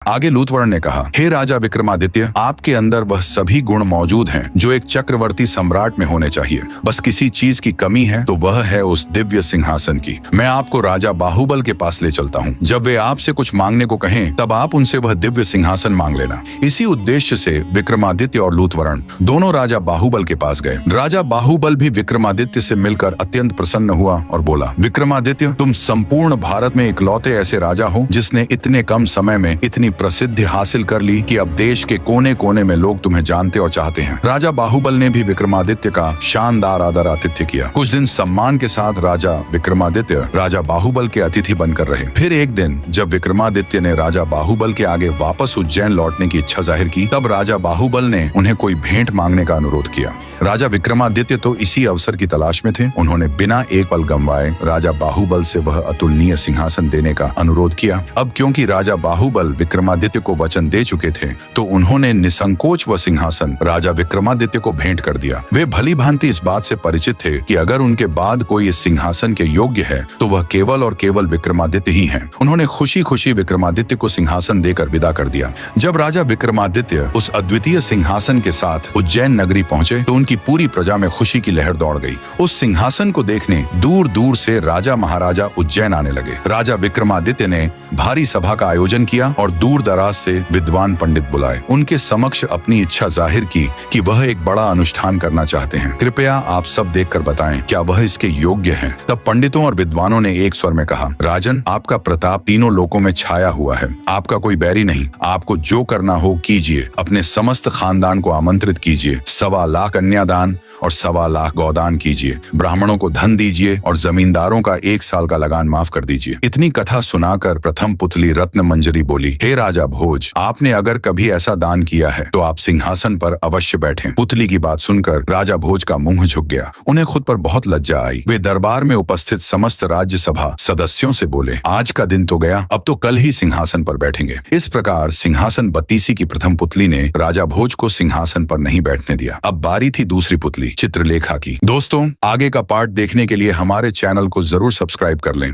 आगे लूथवर्ण ने कहा, हे राजा विक्रमादित्य, आपके अंदर वह सभी गुण मौजूद हैं जो एक चक्रवर्ती सम्राट में होने चाहिए। बस किसी चीज की कमी है तो वह है उस दिव्य सिंहासन की। मैं आपको राजा बाहुबल के पास ले चलता हूँ। जब वे आपसे कुछ मांगने को कहें तब आप उनसे वह दिव्य सिंहासन मांग लेना। इसी उद्देश्य से विक्रमादित्य और लूथवर्ण दोनों राजा बाहुबल के पास गए। राजा बाहुबल भी विक्रमादित्य से मिलकर अत्यंत प्रसन्न हुआ और बोला, विक्रमादित्य, तुम संपूर्ण भारत में इकलौते ऐसे राजा हो जिसने इतने कम समय में इतनी प्रसिद्धि हासिल कर ली कि अब देश के कोने कोने में लोग तुम्हें जानते और चाहते हैं। राजा बाहुबल ने भी विक्रमादित्य का शानदार आदर आतिथ्य किया। कुछ दिन सम्मान के साथ राजा विक्रमादित्य राजा बाहुबल के अतिथि बनकर रहे। फिर एक दिन जब विक्रमादित्य ने राजा बाहुबल के आगे वापस उज्जैन लौटने की इच्छा जाहिर की, तब राजा बाहुबल ने उन्हें कोई भेंट मांगने का अनुरोध किया। राजा विक्रमादित्य तो इसी अवसर की तलाश में थे। उन्होंने बिना एक पल गंवाए राजा बाहुबल से वह अतुलनीय सिंहासन देने का अनुरोध किया। अब क्योंकि राजा बाहुबल विक्रमादित्य को वचन दे चुके थे तो उन्होंने निसंकोच वह सिंहासन राजा विक्रमादित्य को भेंट कर दिया। वे भली भांति इस बात से परिचित थे कि अगर उनके बाद कोई इस सिंहासन के योग्य है तो वह केवल और केवल विक्रमादित्य ही हैं। उन्होंने खुशी खुशी विक्रमादित्य को सिंहासन देकर विदा कर दिया। जब राजा विक्रमादित्य उस अद्वितीय सिंहासन के साथ उज्जैन नगरी पहुंचे तो की पूरी प्रजा में खुशी की लहर दौड़ गई। उस सिंहासन को देखने दूर दूर से राजा महाराजा उज्जैन आने लगे। राजा विक्रमादित्य ने भारी सभा का आयोजन किया और दूर दराज से विद्वान पंडित बुलाए। उनके समक्ष अपनी इच्छा जाहिर की कि वह एक बड़ा अनुष्ठान करना चाहते हैं। कृपया आप सब देखकर बताएं क्या वह इसके योग्य हैं। तब पंडितों और विद्वानों ने एक स्वर में कहा, राजन, आपका प्रताप तीनों लोकों में छाया हुआ है। आपका कोई बैरी नहीं। आपको जो करना हो कीजिए। अपने समस्त खानदान को आमंत्रित कीजिए। 1.25 लाख दान और 1.25 लाख गौदान कीजिए। ब्राह्मणों को धन दीजिए और जमींदारों का 1 साल का लगान माफ कर दीजिए। इतनी कथा सुनाकर प्रथम पुतली रत्न मंजरी बोली, हे राजा भोज, आपने अगर कभी ऐसा दान किया है तो आप सिंहासन पर अवश्य बैठें। पुतली की बात सुनकर राजा भोज का मुंह झुक गया। उन्हें खुद पर बहुत लज्जा आई। वे दरबार में उपस्थित समस्त राज्यसभा सदस्यों से बोले, आज का दिन तो गया, अब तो कल ही सिंहासन पर बैठेंगे। इस प्रकार सिंहासन बत्तीसी की प्रथम पुतली ने राजा भोज को सिंहासन पर नहीं बैठने दिया। अब बारी थी दूसरी पुतली चित्रलेखा की। दोस्तों, आगे का पार्ट देखने के लिए हमारे चैनल को जरूर सब्सक्राइब कर लें।